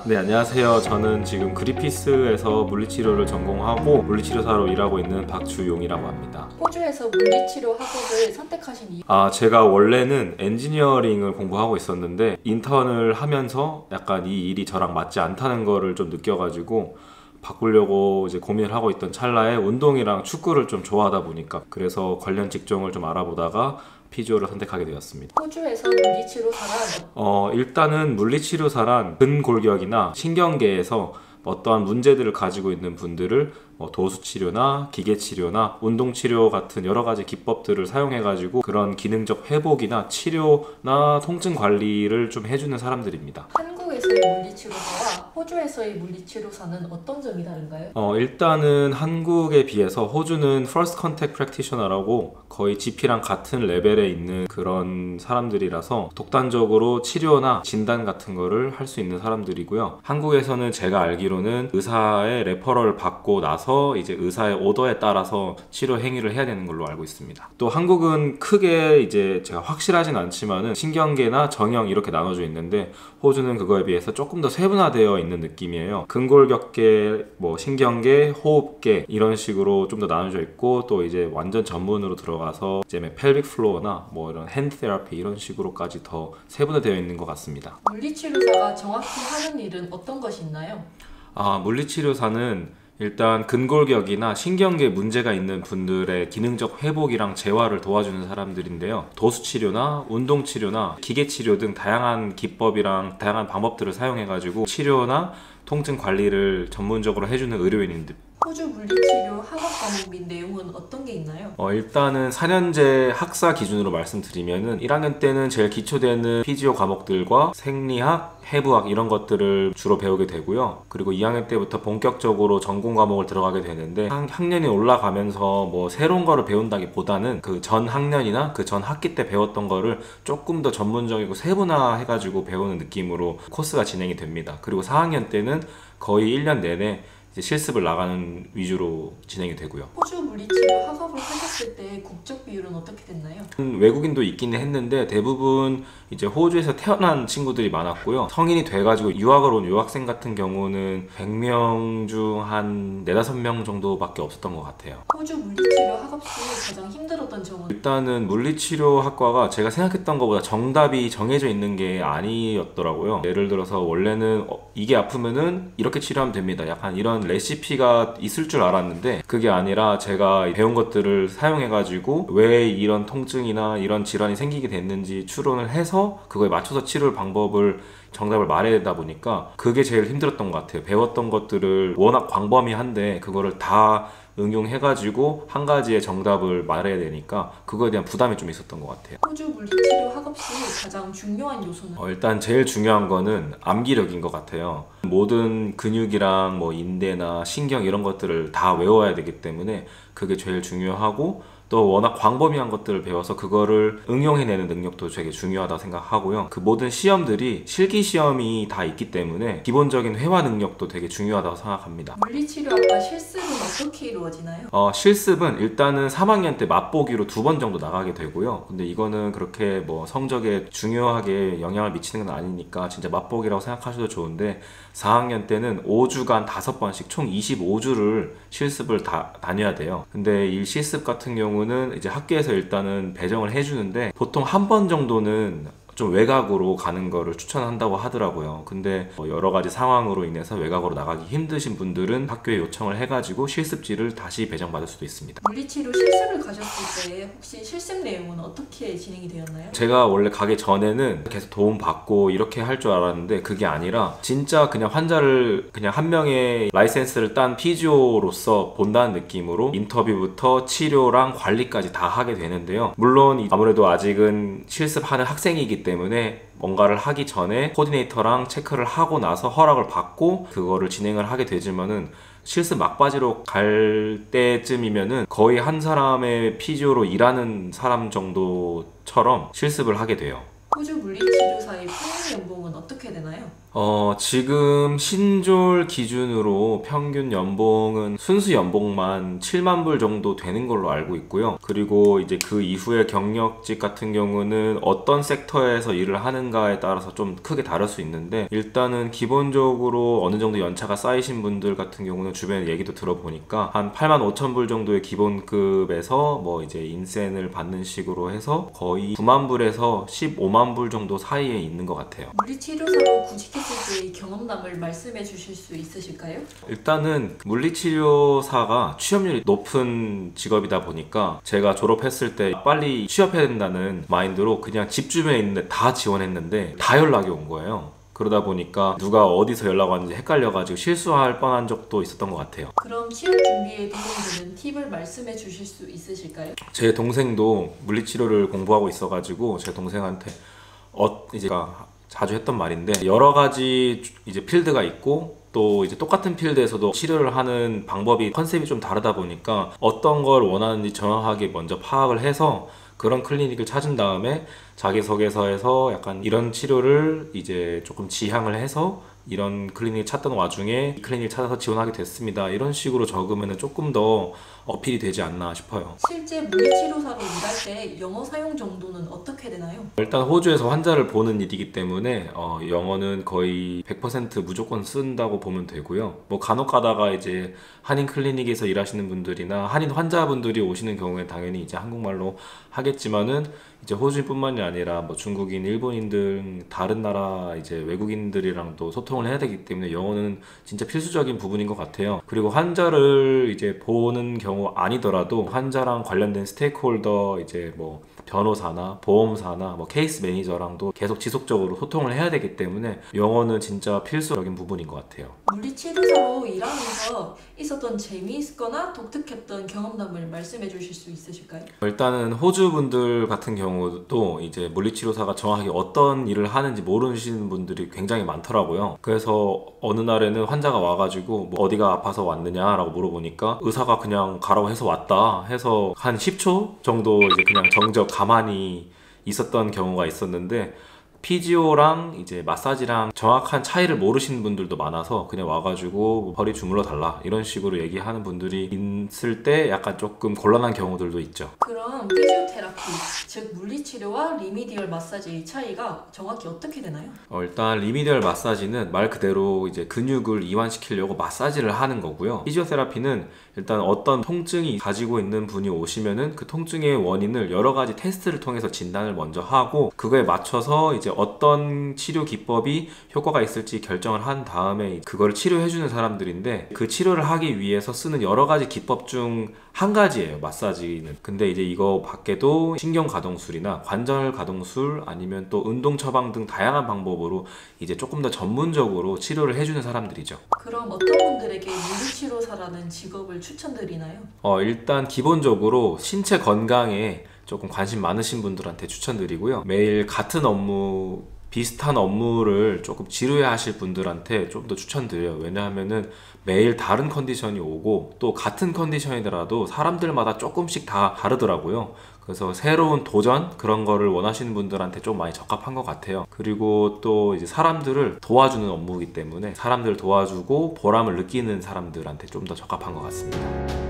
네, 안녕하세요. 저는 지금 그리피스에서 물리치료를 전공하고 물리치료사로 일하고 있는 박주용이라고 합니다. 호주에서 물리치료 학업을 선택하신 이유? 제가 원래는 엔지니어링을 공부하고 있었는데 인턴을 하면서 약간 이 일이 저랑 맞지 않다는 거를 좀 느껴가지고 바꾸려고 이제 고민을 하고 있던 찰나에 운동이랑 축구를 좀 좋아하다 보니까 그래서 관련 직종을 좀 알아보다가 피지오를 선택하게 되었습니다. 호주에서 물리치료사란 일단은 물리치료사란 근골격이나 신경계에서 어떠한 문제들을 가지고 있는 분들을 도수치료나 기계치료나 운동치료 같은 여러 가지 기법들을 사용해가지고 그런 기능적 회복이나 치료나 통증 관리를 좀 해주는 사람들입니다. 한국에서의 물리치료사와 호주에서의 물리치료사는 어떤 점이 다른가요? 일단은 한국에 비해서 호주는 First Contact Practitioner라고 거의 GP랑 같은 레벨에 있는 그런 사람들이라서 독단적으로 치료나 진단 같은 거를 할 수 있는 사람들이고요. 한국에서는 제가 알기로는 의사의 레퍼럴을 받고 나서 이제 의사의 오더에 따라서 치료 행위를 해야 되는 걸로 알고 있습니다. 또 한국은 크게 이제 제가 확실하진 않지만은 신경계나 정형 이렇게 나눠져 있는데 호주는 그거에 비해서 조금 더 세분화되어 있는 느낌이에요. 근골격계, 신경계, 호흡계 이런 식으로 좀 더 나눠져 있고 또 이제 완전 전문으로 들어가서 이제 펠빅 플로어나 이런 핸드 테라피 이런 식으로까지 더 세분화되어 있는 것 같습니다. 물리치료사가 정확히 하는 일은 어떤 것이 있나요? 물리치료사는 일단 근골격이나 신경계 문제가 있는 분들의 기능적 회복이랑 재활을 도와주는 사람들인데요. 도수치료나 운동치료나 기계치료 등 다양한 기법이랑 다양한 방법들을 사용해가지고 치료나 통증 관리를 전문적으로 해주는 의료인인데 호주 물리치료 학업 과목 및 내용은 어떤 게 있나요? 일단은 4년제 학사 기준으로 말씀드리면은 1학년 때는 제일 기초되는 피지오 과목들과 생리학, 해부학 이런 것들을 주로 배우게 되고요. 그리고 2학년 때부터 본격적으로 전공 과목을 들어가게 되는데 학년이 올라가면서 새로운 거를 배운다기보다는 그 전 학년이나 그 전 학기 때 배웠던 거를 조금 더 전문적이고 세분화해가지고 배우는 느낌으로 코스가 진행이 됩니다. 그리고 4학년 때는 거의 1년 내내 이제 실습을 나가는 위주로 진행이 되고요. 호주 물리치료 학업을 하셨을 때 국적 비율은 어떻게 됐나요? 외국인도 있기는 했는데 대부분 이제 호주에서 태어난 친구들이 많았고요. 성인이 돼가지고 유학을 온 유학생 같은 경우는 100명 중 한 4, 5명 정도밖에 없었던 것 같아요. 호주 물리치료 학업 시 가장 힘들었던 점은? 일단은 물리치료학과가 제가 생각했던 것보다 정답이 정해져 있는 게 아니었더라고요. 예를 들어서 원래는 이게 아프면은 이렇게 치료하면 됩니다. 약간 이런 레시피가 있을 줄 알았는데 그게 아니라 제가 배운 것들을 사용해가지고 왜 이런 통증이나 이런 질환이 생기게 됐는지 추론을 해서 그거에 맞춰서 치료할 방법을 정답을 말해야 되다 보니까 그게 제일 힘들었던 것 같아요. 배웠던 것들을 워낙 광범위한데 그거를 다 응용해가지고 한 가지의 정답을 말해야 되니까 그거에 대한 부담이 좀 있었던 것 같아요. 호주 물리치료 학업 시 가장 중요한 요소는? 일단 제일 중요한 거는 암기력인 것 같아요. 모든 근육이랑 인대나 신경 이런 것들을 다 외워야 되기 때문에 그게 제일 중요하고 또 워낙 광범위한 것들을 배워서 그거를 응용해내는 능력도 되게 중요하다고 생각하고요. 그 모든 시험들이 실기 시험이 다 있기 때문에 기본적인 회화 능력도 되게 중요하다고 생각합니다. 물리치료학과 실습은 어떻게 이루어지나요? 실습은 일단은 3학년 때 맛보기로 2번 정도 나가게 되고요. 근데 이거는 그렇게 중요하게 중요하게 영향을 미치는 건 아니니까 진짜 맛보기라고 생각하셔도 좋은데 4학년 때는 5주간 5번씩 총 25주를 실습을 다녀야 돼요. 근데 이 실습 같은 경우는 이제 학교에서 일단은 배정을 해주는데 보통 한 번 정도는 좀 외곽으로 가는 거를 추천한다고 하더라고요. 근데 여러 가지 상황으로 인해서 외곽으로 나가기 힘드신 분들은 학교에 요청을 해가지고 실습지를 다시 배정받을 수도 있습니다. 물리치료 실습을 가셨을 때 혹시 실습 내용은 어떻게 진행이 되었나요? 제가 원래 가기 전에는 계속 도움받고 이렇게 할 줄 알았는데 그게 아니라 진짜 그냥 환자를 그냥 한 명의 라이센스를 딴 피지오로서 본다는 느낌으로 인터뷰부터 치료랑 관리까지 다 하게 되는데요. 물론 아무래도 아직은 실습하는 학생이기 때문에 뭔가를 하기 전에 코디네이터랑 체크를 하고 나서 허락을 받고 그거를 진행을 하게 되지만은 실습 막바지로 갈 때쯤이면은 거의 한 사람의 피지오로 일하는 사람 정도처럼 실습을 하게 돼요. 호주 물리치료사의 평균 연봉은 어떻게 되나요? 지금 신졸 기준으로 평균 연봉은 순수 연봉만 7만 불 정도 되는 걸로 알고 있고요. 그리고 이제 그 이후에 경력직 같은 경우는 어떤 섹터에서 일을 하는가에 따라서 좀 크게 다를 수 있는데, 일단은 기본적으로 어느 정도 연차가 쌓이신 분들 같은 경우는 주변 얘기도 들어보니까 한 8만 5천 불 정도의 기본급에서 뭐 이제 인센을 받는 식으로 해서 거의 9만 불에서 15만 불 정도 사이에 있는 것 같아요. 물리치료사로 구직했을 때의 경험담을 말씀해 주실 수 있으실까요? 일단은 물리치료사가 취업률이 높은 직업이다 보니까 제가 졸업했을 때 빨리 취업해야 된다는 마인드로 그냥 집 주변에 있는데 다 지원했는데 다 연락이 온 거예요. 그러다 보니까 누가 어디서 연락 왔는지 헷갈려가지고 실수할 뻔한 적도 있었던 것 같아요. 그럼 취업 준비에 도움되는 팁을 말씀해 주실 수 있으실까요? 제 동생도 물리치료를 공부하고 있어가지고 제 동생한테 이제 자주 했던 말인데, 여러 가지 이제 필드가 있고 또 이제 똑같은 필드에서도 치료를 하는 방법이 컨셉이 좀 다르다 보니까 어떤 걸 원하는지 정확하게 먼저 파악을 해서 그런 클리닉을 찾은 다음에 자기소개서에서 약간 이런 치료를 이제 조금 지향을 해서 이런 클리닉을 찾던 와중에 이 클리닉을 찾아서 지원하게 됐습니다, 이런 식으로 적으면 조금 더 어필이 되지 않나 싶어요. 실제 물리치료사로 일할 때 영어 사용 정도는 어떻게 되나요? 일단 호주에서 환자를 보는 일이기 때문에 영어는 거의 100% 무조건 쓴다고 보면 되고요. 뭐 간혹 가다가 이제 한인 클리닉에서 일하시는 분들이나 한인 환자분들이 오시는 경우에 당연히 이제 한국말로 하겠지만은, 이제 호주인뿐만이 아니라 뭐 중국인, 일본인 등 다른 나라 이제 외국인들이랑도 소통을 해야 되기 때문에 영어는 진짜 필수적인 부분인 것 같아요. 그리고 환자를 이제 보는 경우 아니더라도 환자랑 관련된 스테이크홀더, 이제 뭐 변호사나 보험사나 뭐 케이스 매니저랑도 계속 지속적으로 소통을 해야 되기 때문에 영어는 진짜 필수적인 부분인 것 같아요. 물리치료사로 일하면서 있었던 재미있거나 독특했던 경험담을 말씀해 주실 수 있으실까요? 일단은 호주 분들 같은 경우도 이제 물리치료사가 정확하게 어떤 일을 하는지 모르시는 분들이 굉장히 많더라고요. 그래서 어느 날에는 환자가 와가지고 뭐 어디가 아파서 왔느냐라고 물어보니까 의사가 그냥 가라고 해서 왔다 해서 한 10초 정도 이제 그냥 정적 가만히 있었던 경우가 있었는데, 피지오랑 이제 마사지랑 정확한 차이를 모르시는 분들도 많아서 그냥 와가지고 허리 주물러 달라 이런 식으로 얘기하는 분들이 있을 때 약간 조금 곤란한 경우들도 있죠. 그럼 피지오테라피, 즉 물리치료와 리미디얼 마사지의 차이가 정확히 어떻게 되나요? 일단 리미디얼 마사지는 말 그대로 이제 근육을 이완시키려고 마사지를 하는 거고요. 피지오테라피는 일단 어떤 통증이 가지고 있는 분이 오시면은 그 통증의 원인을 여러 가지 테스트를 통해서 진단을 먼저 하고 그거에 맞춰서 이제 어떤 치료 기법이 효과가 있을지 결정을 한 다음에 그걸 치료해주는 사람들인데, 그 치료를 하기 위해서 쓰는 여러 가지 기법 중 한 가지예요, 마사지는. 근데 이제 이거 밖에도 신경 가동술이나 관절 가동술 아니면 또 운동 처방 등 다양한 방법으로 이제 조금 더 전문적으로 치료를 해주는 사람들이죠. 그럼 어떤 분들에게 물리치료사라는 직업을 추천드리나요? 일단 기본적으로 신체 건강에 조금 관심 많으신 분들한테 추천드리고요. 매일 같은 업무, 비슷한 업무를 조금 지루해 하실 분들한테 좀 더 추천드려요. 왜냐하면은 매일 다른 컨디션이 오고 또 같은 컨디션이더라도 사람들마다 조금씩 다 다르더라고요. 그래서 새로운 도전, 그런 거를 원하시는 분들한테 좀 많이 적합한 것 같아요. 그리고 또 이제 사람들을 도와주는 업무이기 때문에 사람들을 도와주고 보람을 느끼는 사람들한테 좀 더 적합한 것 같습니다.